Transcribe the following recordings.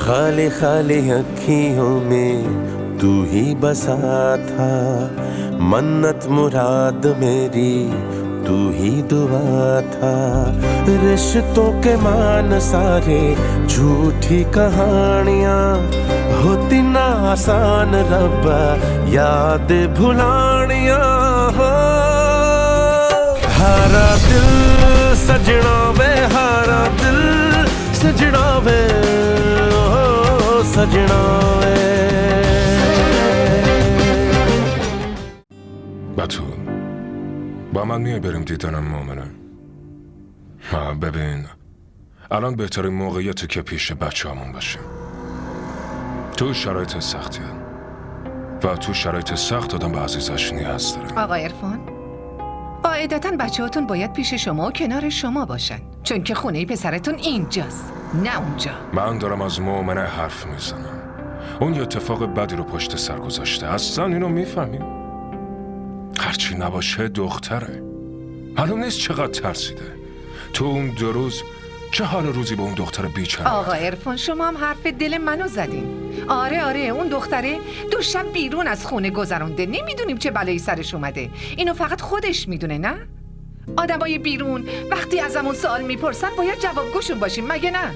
खाली खाली अखियों में तू ही बसा था, मन्नत मुराद मेरी तू ही दुआ था। रिश्तों के मान सारे झूठी कहानियां, होती ना आसान रब्बा याद भुलानियां। हो हारा दिल सजना वे, हारा दिल सजना वे, ओ सजना वे। بتول با من میای بریم دیدنم مؤمنه؟ ها ببین الان بهترین موقعیتی که پیش بچه همون باشیم. تو شرایط سختی و تو شرایط سخت آدم به عزیزش نیاز داره. آقا عرفان، قاعدتاً بچه هاتون باید پیش شما و کنار شما باشن، چون که خونه پسرتون اینجاست نه اونجا. من دارم از مؤمنه حرف میزنم. اون یه اتفاق بدی رو پشت سر گذاشته، اصلا اینو میفهمی؟ هرچی نباشه دختره. معلوم نیست چقدر ترسیده. تو اون 2 روز چه حال روزی به اون دختر بیچاره. آقا عرفان شما هم حرف دل منو زدین. آره اون دختره 2 شب بیرون از خونه گذرونده، نمیدونیم چه بلایی سرش اومده. اینو فقط خودش میدونه. نه آدمای بیرون وقتی ازمون سوال میپرسن باید جوابگوشون باشیم، مگه نه؟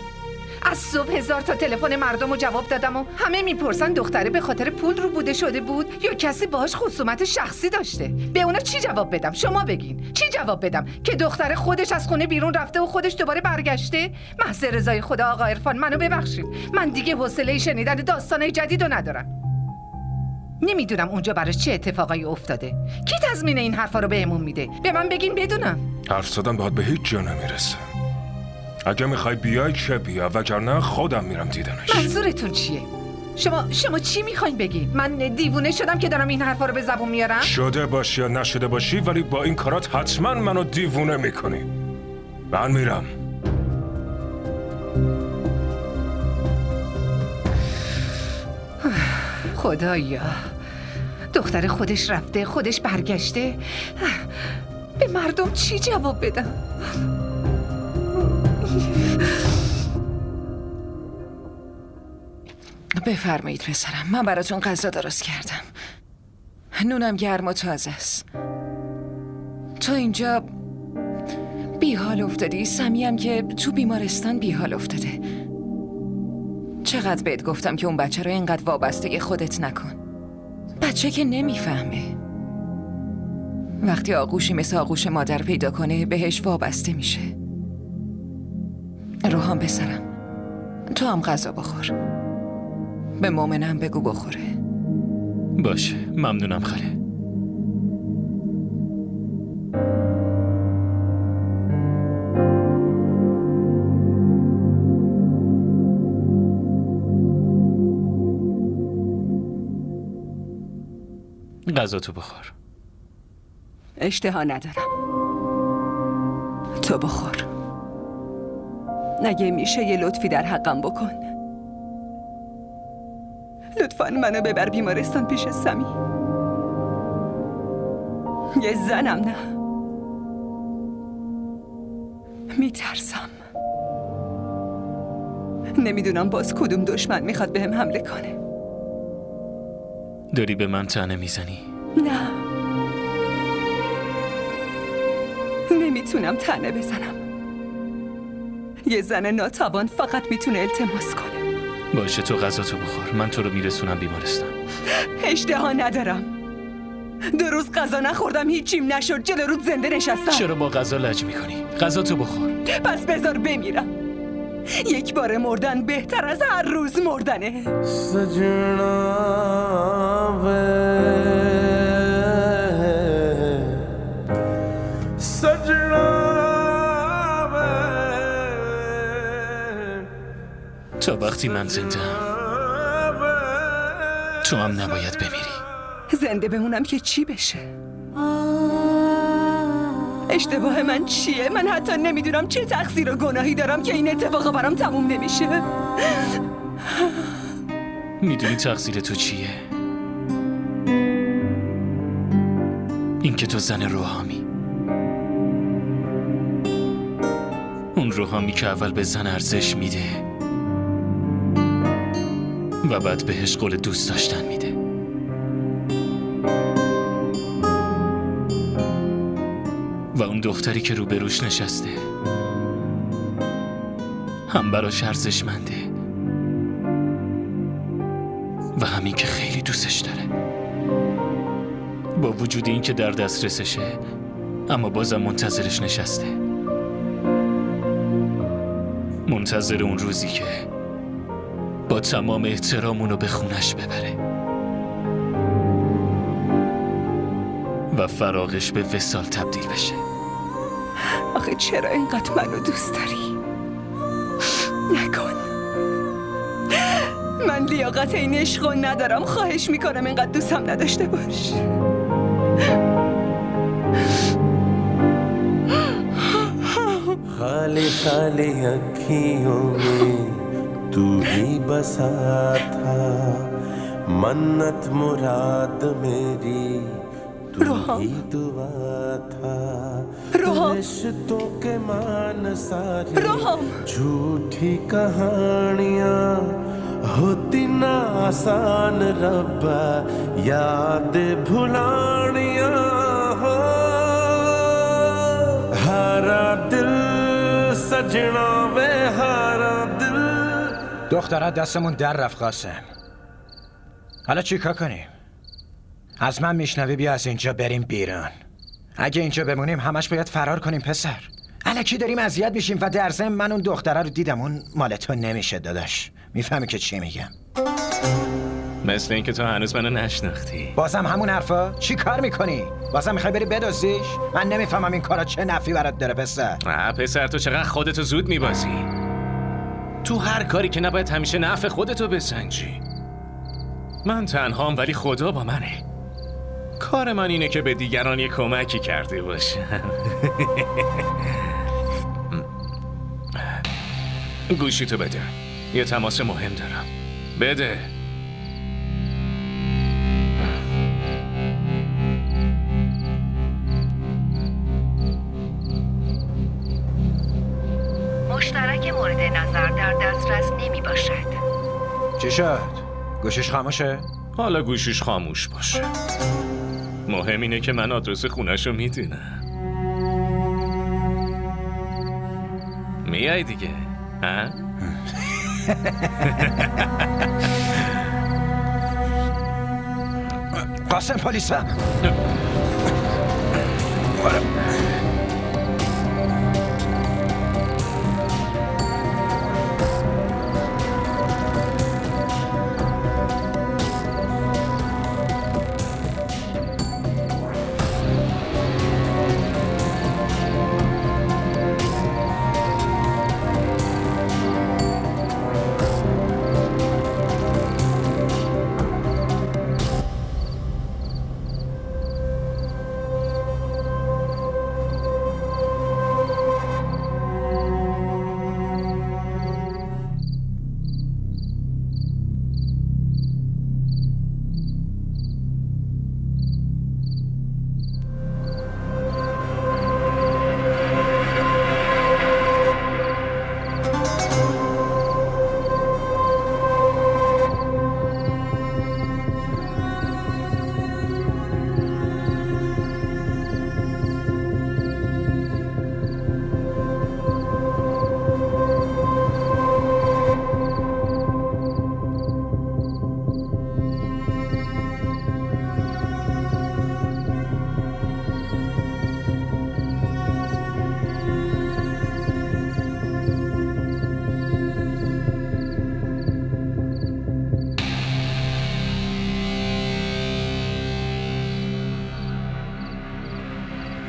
از صبح 1000 تا تلفن مردم رو جواب دادم و همه میپرسن دختره به خاطر پول رو بوده شده بود یا کسی باهاش خصومت شخصی داشته. به اونا چی جواب بدم؟ شما بگین چی جواب بدم؟ که دختره خودش از خونه بیرون رفته و خودش دوباره برگشته؟ محض رضای خدا آقا عرفان منو ببخشید، من دیگه حوصله شنیدن داستانای جدیدو ندارم. نمیدونم اونجا براش چه اتفاقایی افتاده. کی تضمین این حرفا رو بهمون میده؟ به من بگین بدونم. حرف زدن باید به هیچ جا نمیرسه. اگه میخوای بیای چه بیا، وگرنه خودم میرم دیدنش. منظورتون چیه؟ شما چی میخواین بگین؟ من دیوونه شدم که دارم این حرفا رو به زبون میارم؟ شده باشی یا نشده باشی، ولی با این کارات حتما منو دیوونه میکنی. من میرم. خدایا، دختر خودش رفته، خودش برگشته، به مردم چی جواب بدم؟ بفرمایید پسرم، من براتون غذا درست کردم. نونم گرم و تازه است. تو اینجا بیحال افتادی، سمیم که تو بیمارستان بیحال افتاده. چقدر بهت گفتم که اون بچه رو اینقدر وابسته خودت نکن. بچه که نمیفهمه. وقتی آغوشی مثل آغوش مادر پیدا کنه بهش وابسته میشه. روحان پسرم، تو هم غذا بخور. به مؤمنم بگو بخوره. باشه، ممنونم خاله. غذا تو بخور. اشتها ندارم. تو بخور. نگه میشه یه لطفی در حقم بکن. لطفاً منو ببر بیمارستان پیش سمی. یه زنم نه. میترسم. نمیدونم باز کدوم دشمن میخواد بهم حمله کنه. داری به من طعنه میزنی؟ نه، نمیتونم طعنه بزنم. یه زن ناتوان فقط میتونه التماس کنه. باشه، تو غذا تو بخور، من تو رو میرسونم بیمارستان. اشتها ندارم. 2 روز غذا نخوردم، هیچیم نشد، جلو رود زنده نشستم. چرا با غذا لج میکنی؟ غذا تو بخور. پس بذار بمیرم. یک بار مردن بهتر از هر روز مردنه. सजना वे सजना वे تا وقتی من زنده تو هم نباید بمیری. زنده بمونم که چی بشه؟ اشتباه من چیه؟ من حتی نمیدونم چه تقصیر و گناهی دارم که این اتفاقا برام تموم نمیشه. میدونی تقصیر تو چیه؟ این که تو زن روحامی، اون روحامی که اول به زن ارزش میده و بعد بهش قول دوست داشتن میده. و اون دختری که روبروش نشسته هم براش ارزشمنده و همین که خیلی دوستش داره. با وجود این که در دسترسشه اما بازم منتظرش نشسته، منتظر اون روزی که با تمام احترام اونو به خونش ببره و فراقش به وصال تبدیل بشه. آخه چرا اینقدر منو دوست داری؟ نکن. من لیاقت این عشقو ندارم. خواهش میکنم اینقدر دوستم نداشته باش. खाली खाली अखियों में तू ही बसा था, मन्नत मुराद मेरी तू ही दुआ था। रिश्तों के मान सारी झूठी कहानियाँ होती ना आसान रब्बा, याद भुलानियाँ हो। हारा दिल सजना वे हारा दिल. دختره دستمون در رفت قاسم. حالا چی کار کنیم؟ از من میشنوی بیا از اینجا بریم بیرون. اگه اینجا بمونیم همش باید فرار کنیم پسر. الکی داریم اذیت میشیم و در ضمن من اون دختره رو دیدم، اون مال تو نمیشه داداش. میفهمی که چی میگم؟ مثل اینکه تو هنوز منو نشناختی. بازم همون حرفا؟ چی کار میکنی؟ بازم میخوای بری بدزدیش؟ من نمیفهمم این کارا چه نفعی برات داره پسر. پسر تو چقدر خودتو زود میبازی. تو هر کاری که نباید همیشه نفع خودتو بسنجی. من تنهام ولی خدا با منه. کار من اینه که به دیگران یه کمکی کرده باشم. گوشی تو بده، یه تماس مهم دارم. بده. مشترک مورد نظر در دسترس نمی باشد. چی شد؟ گوشش خاموشه؟ حالا گوشیش خاموش باشه. مهم اینه که من آدرس خونه‌شو میدونم. میای دیگه؟ ها؟ قاسم پلیسم.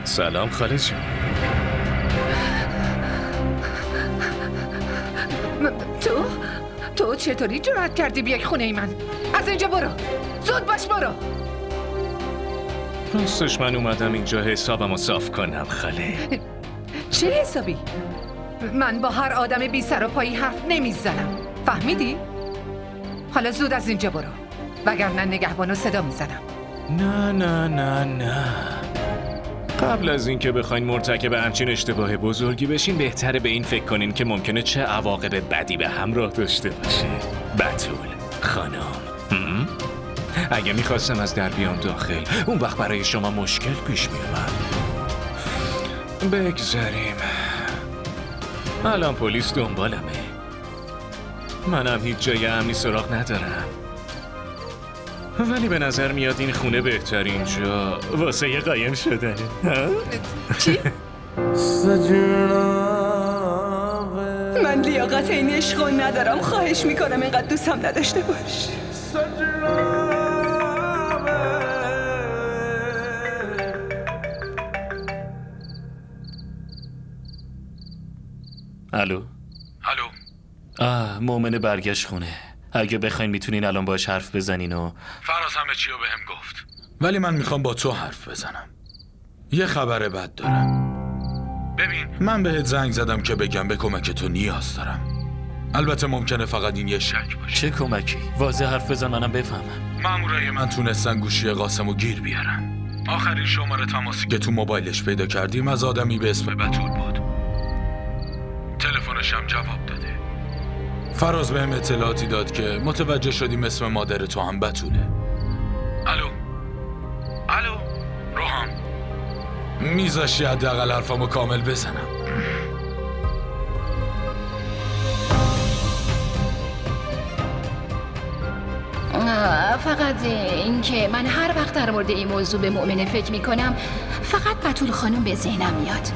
سلام خاله جون. تو چطوری جرأت کردی بیای خونه من؟ از اینجا برو، زود باش برو. راستش من اومدم اینجا حسابمو صاف کنم خاله. چه حسابی؟ من با هر آدم بی سر و پایی حرف نمیزنم، فهمیدی؟ حالا زود از اینجا برو وگرنه نگهبانو صدا میزنم. نه نه نه نه، قبل از اینکه بخواین مرتکب همچین اشتباه بزرگی بشین بهتره به این فکر کنین که ممکنه چه عواقب بدی به همراه داشته باشه. بتول خانم. اگه میخواستم از در بیام داخل، اون وقت برای شما مشکل پیش میومد. بگذاریم. الان پلیس دنبالمه. منم هیچ جای امنی سراغ ندارم. ولی به نظر میاد این خونه بهترین جا واسه یه قایم شدنه. چی؟ سجنا من لیاقت این عشقو ندارم. خواهش میکنم اینقدر دوستم نداشته باش. الو. مومن برگشت خونه. اگه بخواین میتونین الان باش حرف بزنین و فراز همه چی رو بهم گفت، ولی من میخوام با تو حرف بزنم. یه خبر بد دارم. ببین، من بهت زنگ زدم که بگم به کمک تو نیاز دارم. البته ممکنه فقط این یه شک باشه. چه کمکی؟ واضح حرف بزن منم بفهمم. مامورای من تونستن گوشی قاسمو گیر بیارن. آخرین شماره تماسی که تو موبایلش پیدا کردیم از آدمی به اسم بتول بود. تلفنش هم جواب داده. فراز بهم اطلاعاتی داد که متوجه شدیم اسم مادر تو هم بتوله. الو روحان، میذاشی حداقل حرفمو کامل بزنم؟ فقط این که من هر وقت در مورد این موضوع به مؤمنه فکر میکنم فقط بتول خانم به ذهنم میاد.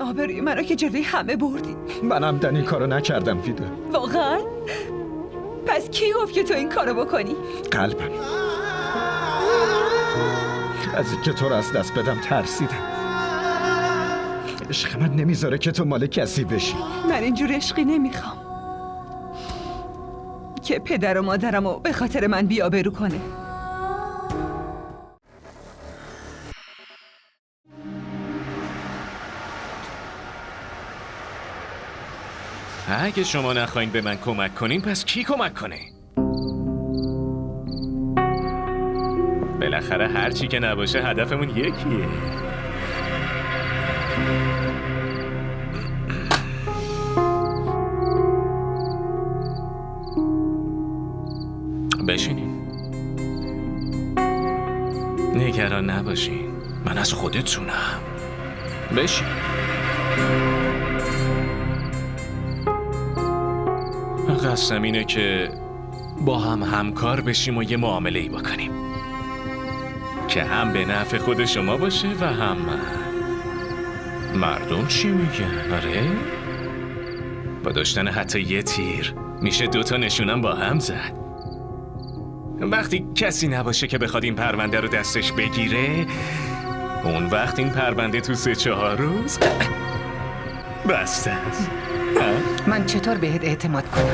آبروی منو که جلوی همه بردی. منم این کارو نکردم فیده. واقعا؟ پس کی گفت که تو این کارو بکنی؟ قلبم از اینکه تو رو از دست بدم ترسیدم. عشق من نمیذاره که تو مال کسی بشی. من اینجور عشقی نمیخوام که پدر و مادرمو به خاطر من بی‌آبرو کنه. اگه شما نخواین به من کمک کنین پس کی کمک کنه؟ بالاخره هر چی که نباشه هدفمون یکیه. بشینین. نگران نباشین، من از خودتونم. بشین. قصدم اینه که با هم همکار بشیم و یه معامله‌ای بکنیم که هم به نفع خود شما باشه و هم مردم چی میگن؟ آره؟ با داشتن حتی یه تیر میشه 2 نشونم با هم زد. وقتی کسی نباشه که بخواد این پرونده رو دستش بگیره، اون وقت این پرونده تو 3-4 روز بسته است. من چطور بهت اعتماد کنم؟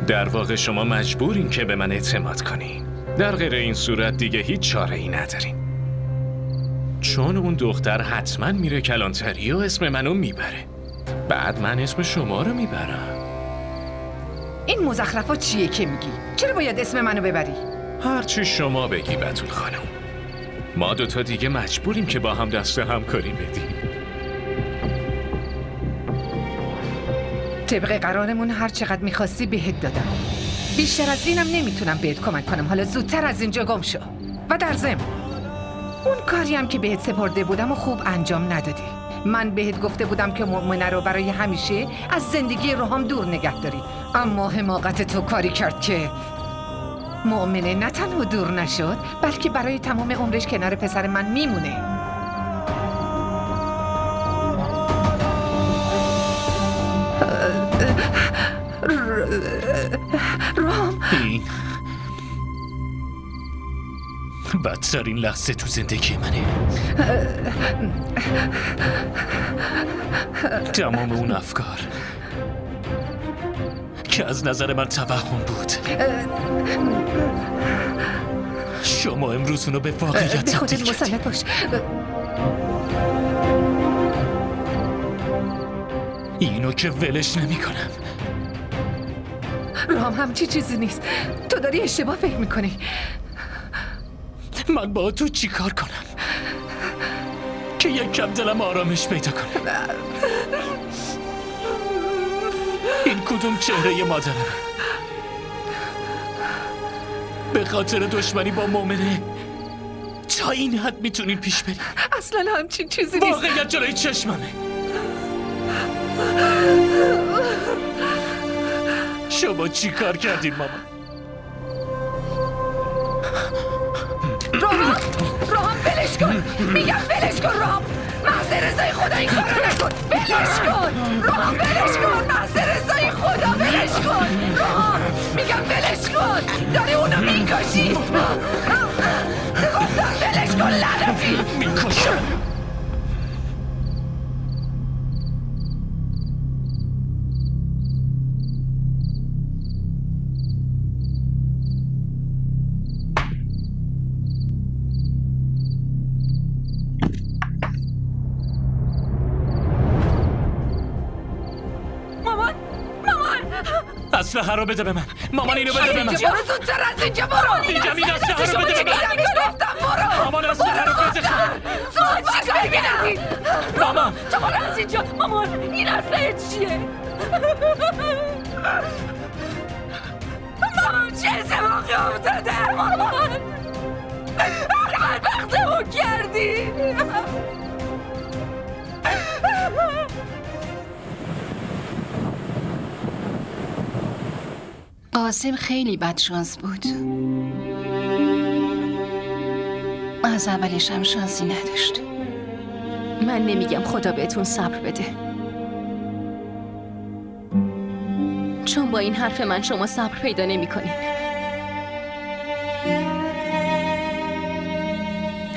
در واقع شما مجبورین که به من اعتماد کنین. در غیر این صورت دیگه هیچ چاره ای ندارین. چون اون دختر حتما میره کلانتری و اسم منو میبره. بعد من اسم شما رو میبرم. این مزخرفات چیه که میگی؟ چرا باید اسم منو ببری؟ هرچی شما بگی بتول خانم. ما 2 دیگه مجبوریم که با هم دست همکاری بدیم. طبق قرارمون هر چقدر میخواستی بهت دادم. بیشتر از اینم نمیتونم بهت کمک کنم. حالا زودتر از اینجا گم شو. و در ضمن اون کاری هم که بهت سپرده بودم و خوب انجام ندادی. من بهت گفته بودم که مؤمنه رو برای همیشه از زندگی روحام دور نگه داری، اما حماقت تو کاری کرد که مؤمنه نه تنها دور نشد بلکه برای تمام عمرش کنار پسر من میمونه. رام، این بدترین لحظه تو زندگی منه. تمام اون افکار که از نظر من توهم بود، شما امروز اونو به واقعیت به خودت تبدیل مسلط کردی. باش. اینو که ولش نمی کنم. رام همچی چیزی نیست. تو داری اشتباه فکر میکنی. من با تو چی کار کنم که یک کم دلم آرامش پیدا کنه؟ این کدوم چهره مادرمه؟ به خاطر دشمنی با مؤمنه تا این حد میتونین پیش برین؟ اصلا همچین چیزی نیست. واقعیت جلوی چشممه. شما چی کار کردین مامان؟ رام ولش کن. میگم ولش کن رام. محض رضای خدا این کارو نکن. ولش کن رام، ولش کن. محض رضای خدا ولش کن رام. میگم ولش کن. داری اونو میکشی. گفتم ولش کن لعنتی. میکشم. اسلحه رو بده به من. مامان اینو بده به من. برو زودتر از اینجا برو. میگم این اسلحه رو بده به من. گفتم برو. مامان اسلحه رو بده. تو چیکار کردی؟ مامان تو برو از اینجا. مامان این اسلحه چیه؟ مامان چه اتفاقی افتاده؟ مامان بدبختمون کردی. قاسم خیلی بدشانس بود. از اولش هم شانسی نداشت. من نمیگم خدا بهتون صبر بده، چون با این حرف من شما صبر پیدا نمی کنین.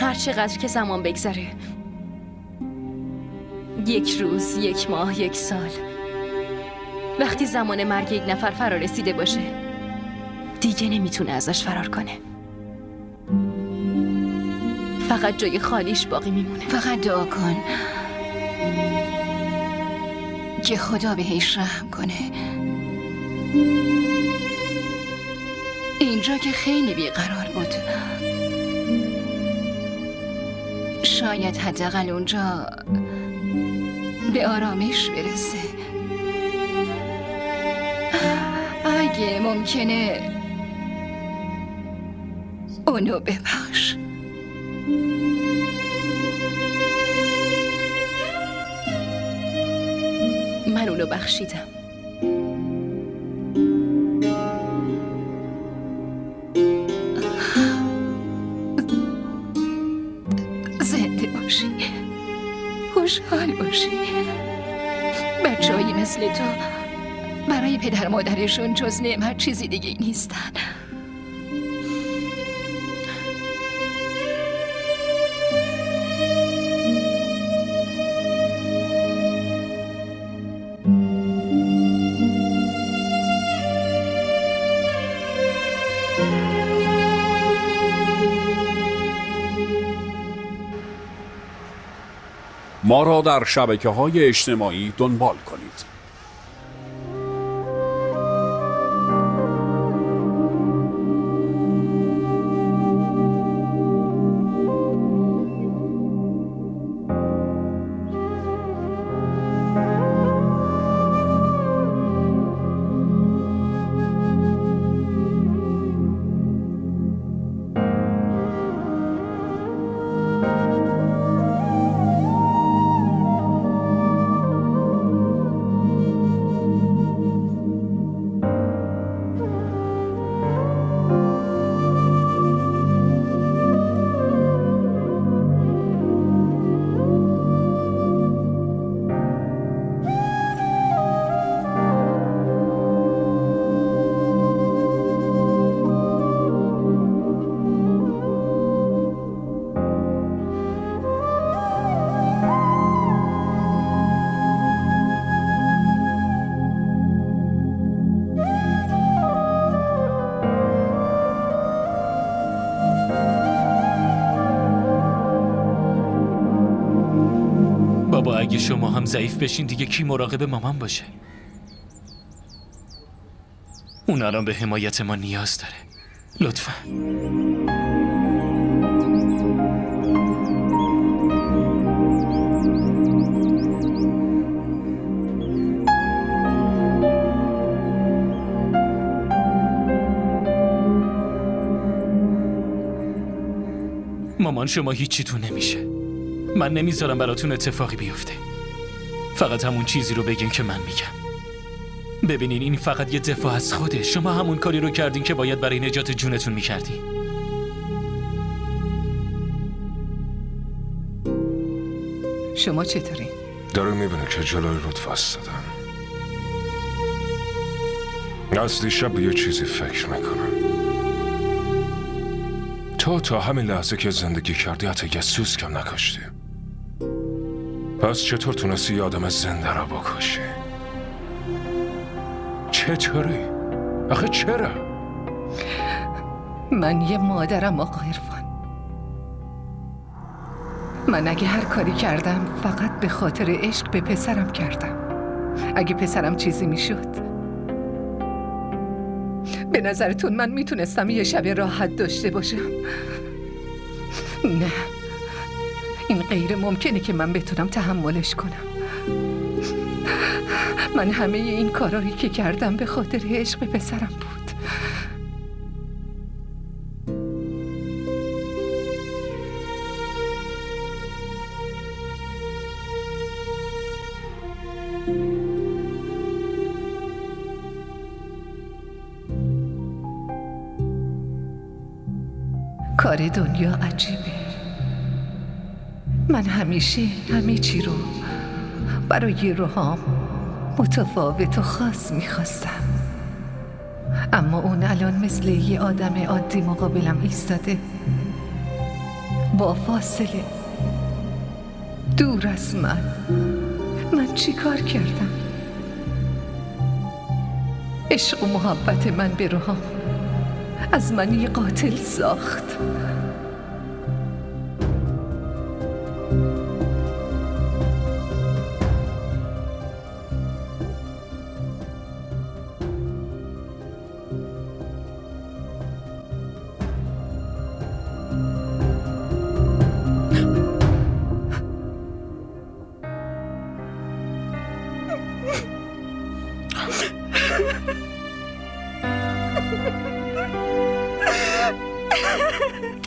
هر چقدر که زمان بگذره، 1 روز، 1 ماه، 1 سال، وقتی زمان مرگ یک نفر فرا رسیده باشه دیگه نمیتونه ازش فرار کنه. فقط جای خالیش باقی میمونه. فقط دعا کن که خدا بهش رحم کنه. اینجا که خیلی بیقرار بود، شاید حداقل اونجا به آرامش برسه. اگه ممکنه اونو ببخش. من اونو بخشیدم. زنده باشی، خوشحال باشی. بچه‌هایی مثل تو برای پدر مادرشون جز نعمت چیزی دیگه نیستن. ما را در شبکه‌های اجتماعی دنبال کنید. اگه شما هم ضعیف بشین دیگه کی مراقب مامان باشه؟ اون الان به حمایت ما نیاز داره. لطفاً. مامان شما هیچیتون نمیشه. من نمیذارم براتون اتفاقی بیفته. فقط همون چیزی رو بگین که من میگم. ببینین این فقط یه دفاع از خوده. شما همون کاری رو کردین که باید برای نجات جونتون میکردین. شما چطوری؟ داره میبینه که جلوی رود وایسادم. از دیشب به یه چیزی فکر میکنم. تو تا همین لحظه که زندگی کردی حتی یه سوز کم نکشتی. پس چطور تونستی یه آدم زنده را بکشی؟ چطوری؟ آخه چرا؟ من یه مادرم آقا عرفان. من اگه هر کاری کردم فقط به خاطر عشق به پسرم کردم. اگه پسرم چیزی میشد به نظرتون من میتونستم یه شب راحت داشته باشم؟ نه، این غیر ممکنه که من بتونم تحملش کنم. من همه این کارایی که کردم به خاطر عشق به پسرم بود. کار دنیا عجیبه. من همیشه همه چی رو برای روحام متفاوت و خاص میخواستم، اما اون الان مثل یه آدم عادی مقابلم ایستاده، با فاصله، دور از من چی کار کردم؟ عشق و محبت من به روحام از من یه قاتل ساخت.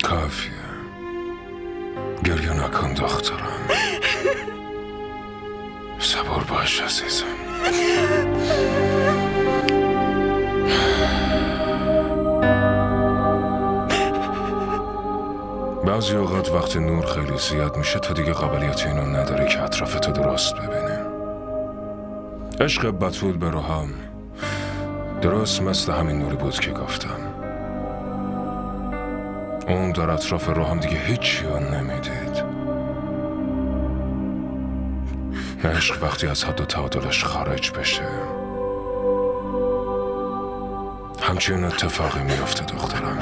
کافیه. گریه نکن دخترم. صبر باش عزیزم. بعضی اوقات وقتی نور خیلی زیاد میشه تو دیگه قابلیت اینو نداری که اطرافتو درست ببینی. عشق بتول به روحام درست مثل همین نوری بود که گفتم. اون در اطراف روحام دیگه هیچی رو نمیدید. عشق وقتی از حد و تعادلش خارج بشه همچین اتفاقی میفته دخترم.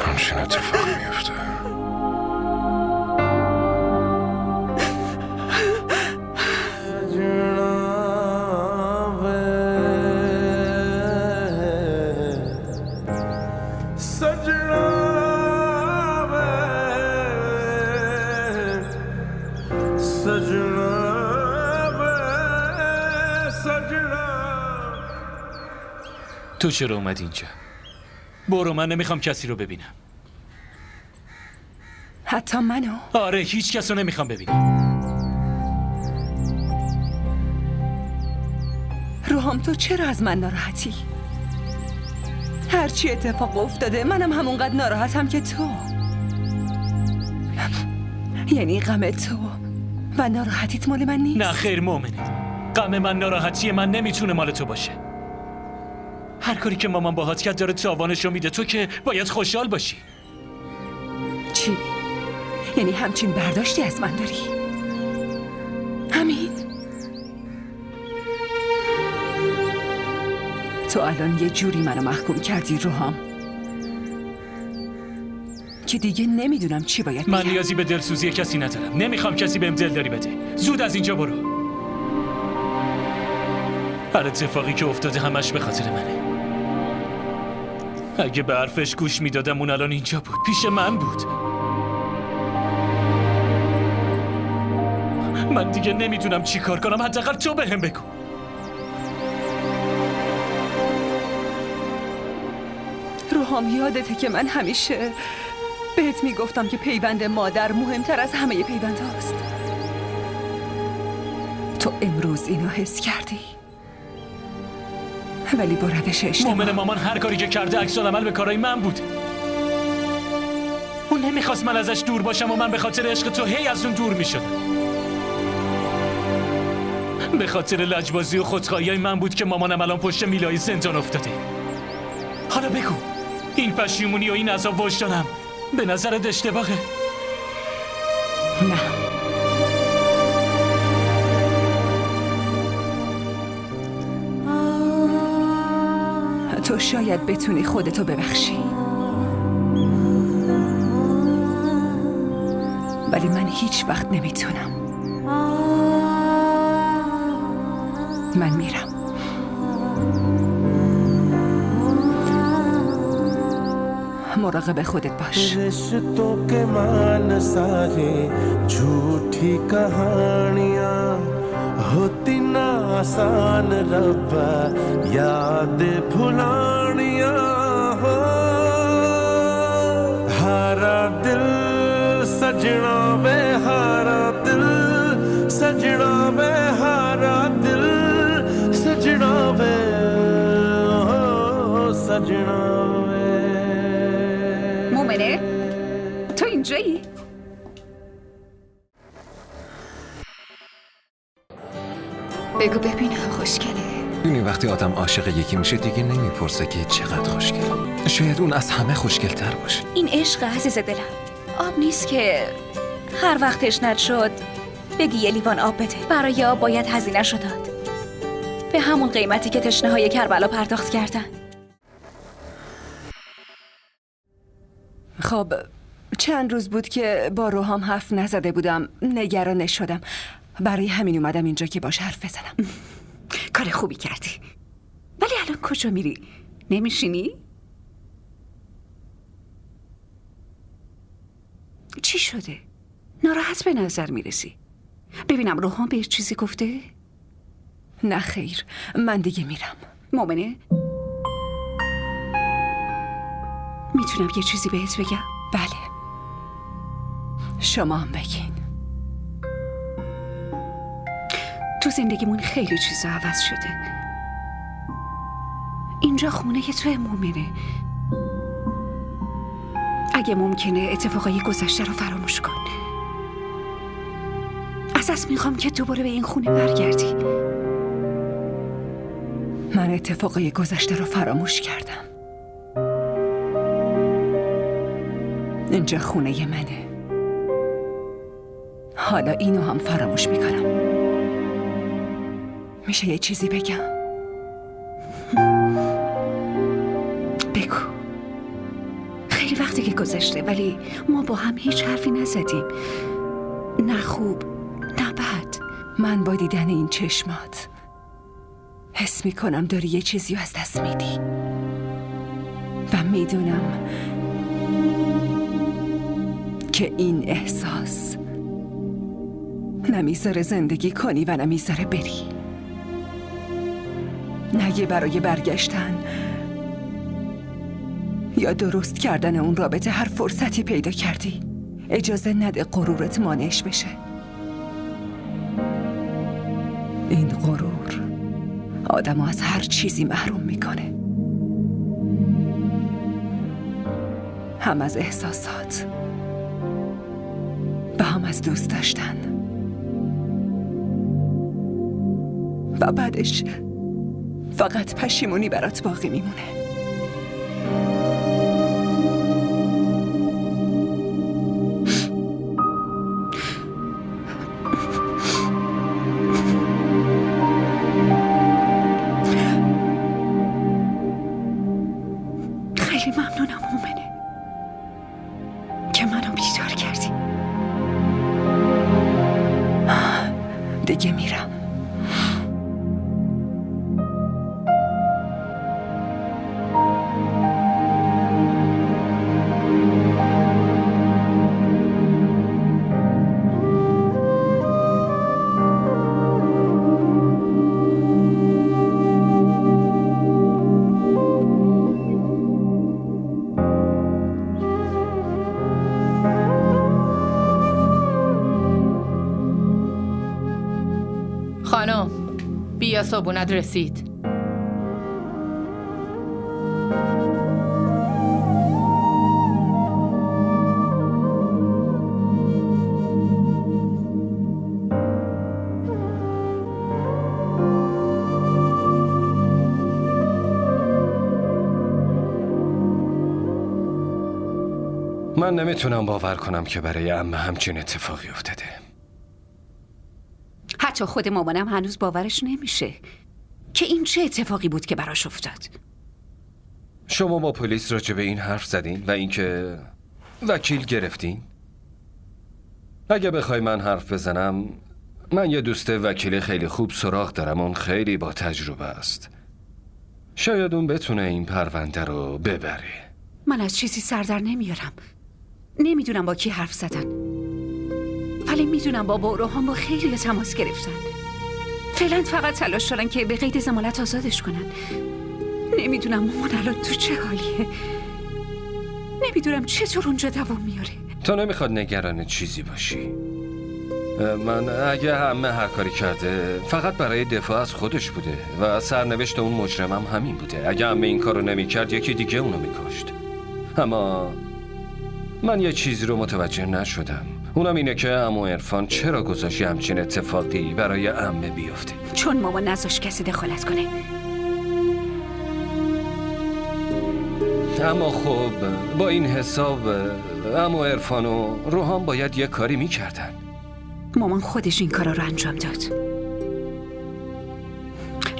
همچین اتفاقی میفته. تو چرا اومد اینجا؟ برو، من نمیخوام کسی رو ببینم. حتی منو؟ آره، هیچ کس رو نمیخوام ببینم. روحام تو چرا از من ناراحتی؟ هرچی اتفاق افتاده منم همونقدر ناراحتم که تو. یعنی غم تو و ناراحتیت مال من نیست؟ نه خیر مومنه، غم من، ناراحتی من نمیتونه مال تو باشه. هر کاری که مامان باهات کرد داره تاوانشو میده، تو که باید خوشحال باشی. چی؟ یعنی همچین برداشتی از من داری؟ همین؟ تو الان یه جوری منو محکوم کردی روحام که دیگه نمیدونم چی باید من بگم. نیازی به دلسوزی کسی ندارم. نمیخوام کسی بهم دلداری بده. زود از اینجا برو. هر اتفاقی که افتاده همش به خاطر منه. اگه به حرفش گوش میدادم اون الان اینجا بود. پیش من بود. من دیگه نمیدونم چی کار کنم. حداقل تو بهم بگو. روحام یادته که من همیشه بهت میگفتم که پیوند مادر مهمتر از همه پیوند هاست. تو امروز اینو حس کردی، ولی با روش اشتباه. مومن مامان هر کاری که کرده عکس العمل به کارای من بود. اون نمیخواست من ازش دور باشم و من به خاطر عشق تو هی از اون دور میشدم. به خاطر لجبازی و خودخواهی من بود که مامانم الان پشت میلای زندان افتاده. حالا بگو این پشیمونی و این عذاب وجدانم به نظرت اشتباهه؟ نه. تو شاید بتونی خودتو ببخشی، ولی من هیچ وقت نمیتونم. من میرم. مراقب خودت باش. रिश्तों के मान सारे झूठी कहानियां होती ना आसान रब्बा याद भुलानियां हो हारा दिल सजना वे हारा दिल सजना वे हारा दिल सजना वे सजना مومنه تو اینجایی؟ بگو ببینم خوشگله. ببینی وقتی آدم عاشق یکی میشه دیگه نمیپرسه که چقدر خوشگله. شاید اون از همه خوشگل‌تر باشه. این عشق عزیز دلم آب نیست که هر وقت تشنت شد بگی یه لیوان آب بده. برای آب باید هزینه‌شو داد، به همون قیمتی که تشنه‌های کربلا پرداخت کردن. خب چند روز بود که با روحام حرف نزده بودم. نگرانش شدم، برای همین اومدم اینجا که باش حرف بزنم. کار خوبی کردی. ولی الان کجا میری؟ نمیشینی؟ چی شده؟ ناراحت به نظر میرسی. ببینم روحان بهش چیزی گفته؟ نه خیر، من دیگه میرم. مومنه؟ میتونم یه چیزی بهت بگم؟ بله، شما هم بگین. تو زندگیمون خیلی چیزا عوض شده. اینجا خونه تو مومنه. اگه ممکنه اتفاقای گذشته رو فراموش کن. ازت میخوام که دوباره به این خونه برگردی. من اتفاقای گذشته رو فراموش کردم. اینجا خونه منه. حالا اینو هم فراموش میکنم. میشه یه چیزی بگم؟ بگو. خیلی وقتی که گذشته ولی ما با هم هیچ حرفی نزدیم. نه خوب نه بد. من با دیدن این چشمات حس میکنم داری یه چیزی از دست میدی و میدونم که این احساس نمیذاره زندگی کنی و نمیذاره بری. نگه برای برگشتن یا درست کردن اون رابطه هر فرصتی پیدا کردی. اجازه نده غرورت مانعش بشه. این غرور آدمو از هر چیزی محروم میکنه، هم از احساسات و هم از دوست داشتن، و بعدش فقط پشیمونی برات باقی میمونه. خیلی ممنونم مومنه. دیگه میرم. خانم بیا صابونت رسید. من نمیتونم باور کنم که برای عمه همچین اتفاقی افتاده. حتی خود مامانم هنوز باورش نمیشه که این چه اتفاقی بود که براش افتاد. شما با پلیس راجع به این حرف زدین و اینکه وکیل گرفتین؟ اگه بخوای من حرف بزنم، من یه دوست وکیل خیلی خوب سراغ دارم. اون خیلی با تجربه است. شاید اون بتونه این پرونده رو ببره. من از چیزی سردر نمیارم. نمیدونم با کی حرف زدن، ولی میدونم با روحان با خیلی تماس گرفتن. فعلا فقط تلاش دارن که به قید ضمانت آزادش کنن. نمیدونم مامان الان تو چه حالیه. نمیدونم چطور اونجا دوام میاره. تو نمیخواد نگران چیزی باشی. من اگه همه هر کاری کرده فقط برای دفاع از خودش بوده و سرنوشت اون مجرمم همین بوده. اگه همه این کارو نمیکرد یکی دیگه اونو میکشت. اما من یه چیزی رو متوجه نشدم. اونم اینه که عمو عرفان چرا گذاشت همچین اتفاقی برای عمه بیفته. چون مامان نذاشت کسی دخالت کنه. اما خب با این حساب عمو عرفان و روحان باید یه کاری میکردن. مامان خودش این کارا رو انجام داد.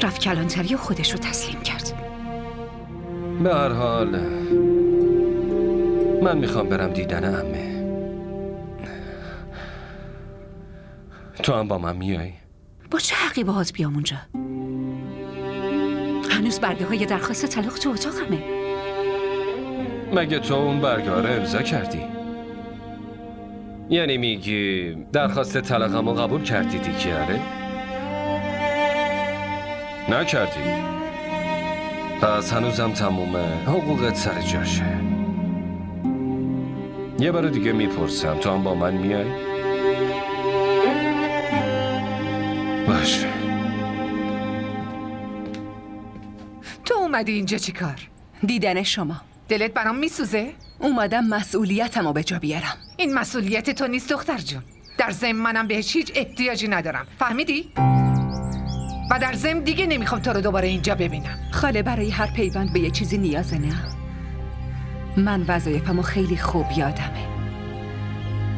رفت کلانتری و خودش رو تسلیم کرد. به هر حال من میخوام برم دیدن عمه. تو هم با من میای؟ با چه حقی باهات بیام اونجا؟ هنوز برگه های درخواست طلاق تو اتاقمه. مگه تو اون برگه ها رو امضا کردی؟ یعنی میگی درخواست طلاقمو قبول کردی دیگه؟ آره؟ نکردی؟ پس هنوزم تموم حقوقت سر جاشه. یه بار دیگه میپرسم، تو هم با من میای؟ باشه. تو اومدی اینجا چی کار؟ دیدن شما. دلت برام میسوزه؟ اومدم مسئولیتم رو به جا بیارم. این مسئولیت تو نیست دختر جون. در ضمن منم بهش هیچ احتیاجی ندارم. فهمیدی؟ و در ضمن دیگه نمیخوام تو رو دوباره اینجا ببینم. خاله برای هر پیوند به یه چیزی نیازه نه؟ من وظایفمو خیلی خوب یادمه.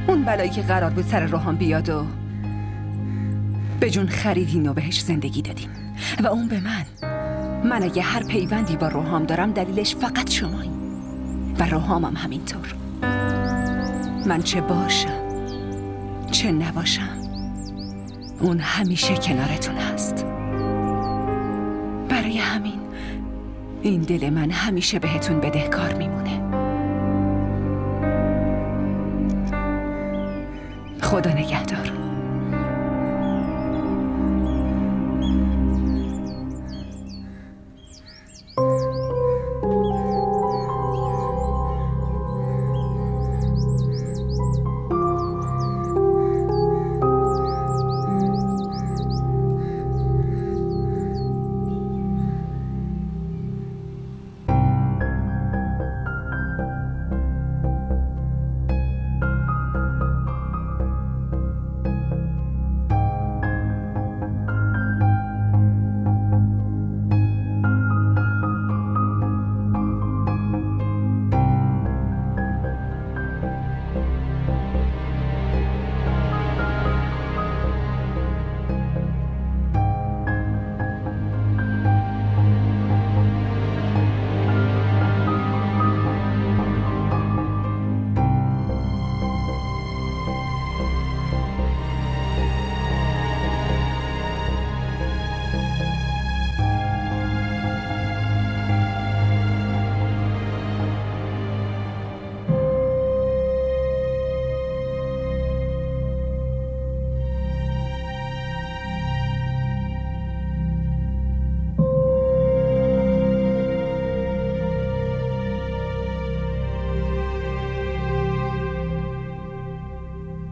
اون بلایی که قرار بود سر روحان بیاد و به جون خریدین و بهش زندگی دادین و اون به من اگه هر پیوندی با روحام دارم دلیلش فقط شمایی و روحامم همینطور. من چه باشم چه نباشم اون همیشه کنارتون هست. برای همین این دل من همیشه بهتون بدهکار میمونه. خدا نگهدار.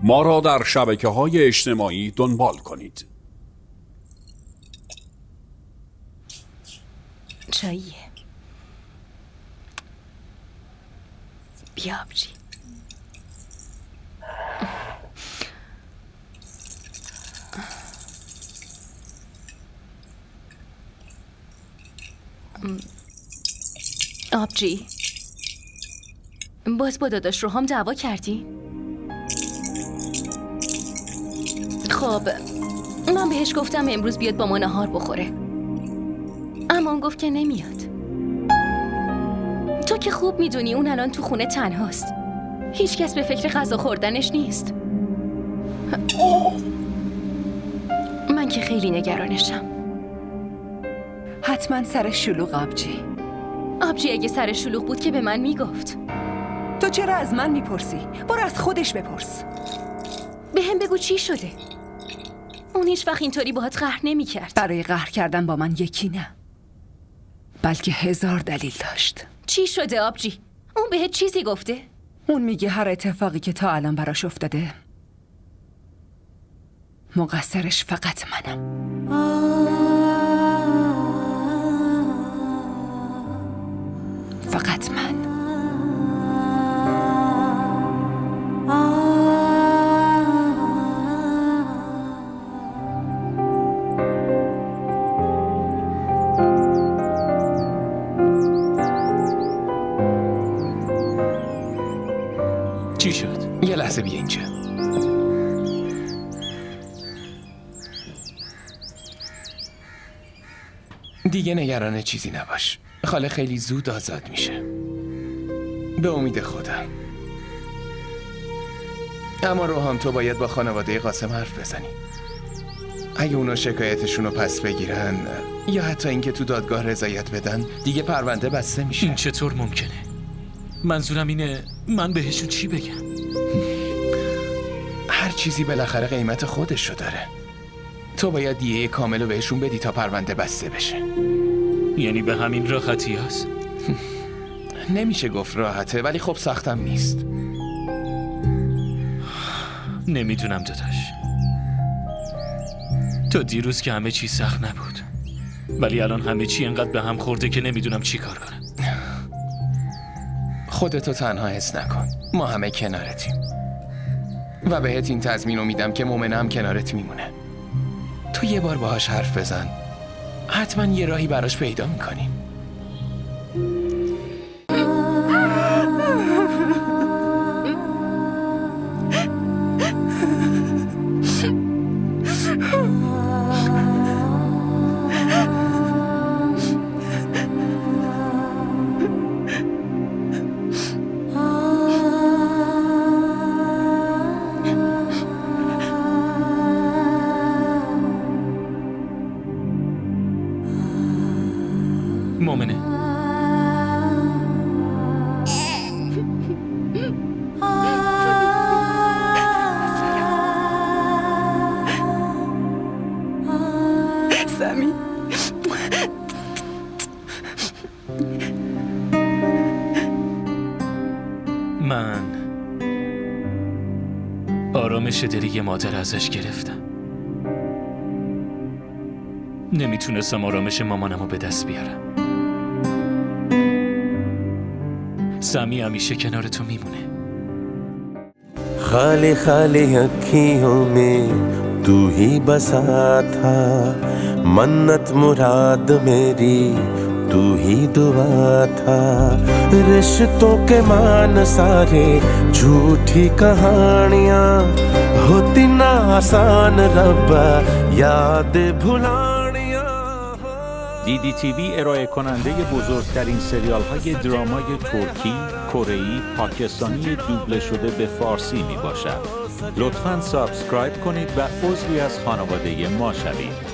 ما را در شبکه‌های اجتماعی دنبال کنید. چاییه. بیا آبجی. آبجی، باز با داداش روحام دعوا کردی؟ خب من بهش گفتم امروز بیاد با ما نهار بخوره، اما اون گفت که نمیاد. تو که خوب میدونی اون الان تو خونه تنهاست، هیچ کس به فکر غذا خوردنش نیست. من که خیلی نگرانشم. حتما سر شلوغ آبجی. آبجی اگه سر شلوغ بود که به من میگفت. تو چرا از من میپرسی؟ برو از خودش بپرس. به هم بگو چی شده. اون هیچ وقت اینطوری باهات قهر نمی‌کرد. برای قهر کردن با من یکی نه، بلکه 1000 دلیل داشت. چی شده آبجی؟ اون بهت چیزی گفته؟ اون میگه هر اتفاقی که تا الان براش افتاده مقصرش فقط منم. فقط من. چی شد؟ یه لحظه بیا اینجا. دیگه نگران چیزی نباش. خاله خیلی زود آزاد میشه، به امید خدا. اما روحان تو باید با خانواده قاسم حرف بزنی. اگه اونا شکایتشون رو پس بگیرن یا حتی اینکه تو دادگاه رضایت بدن، دیگه پرونده بسته میشه. این چطور ممکنه؟ منظورم اینه من بهشون چی بگم؟ هر چیزی بالاخره قیمت خودشو داره. تو باید دیه کامل رو بهشون بدی تا پرونده بسته بشه. یعنی به همین راحتی هست؟ نمیشه گفت راحته، ولی خب سختم نیست. نمیدونم داداش. تا دیروز که همه چی سخت نبود، ولی الان همه چی انقدر به هم خورده که نمیدونم چی کار کنم. خودتو تنها حس نکن، ما همه کنارتیم و بهت این تضمین رو میدم که مومنه هم کنارت میمونه. تو یه بار باهاش حرف بزن، حتما یه راهی براش پیدا میکنیم. مومنه سمی من آرامش دلی مادر ازش گرفتم. نمیتونستم آرامش مامانمو به دست بیارم. سمی همیشه کنار تو میمونه. खाली खाली अखियों में तू ही बसा था, मन्नत मुराद मेरी तू ही दुआ था। रिश्तों के मान सारे झूठी कहानियाँ, होती ना आसान रब्बा याद भुलानियाँ। DDTV ارائه کننده بزرگترین سریال های درامای ترکی، کره‌ای، پاکستانی دوبله شده به فارسی می باشد. لطفاً سابسکرایب کنید و عضوی از خانواده ما شوید.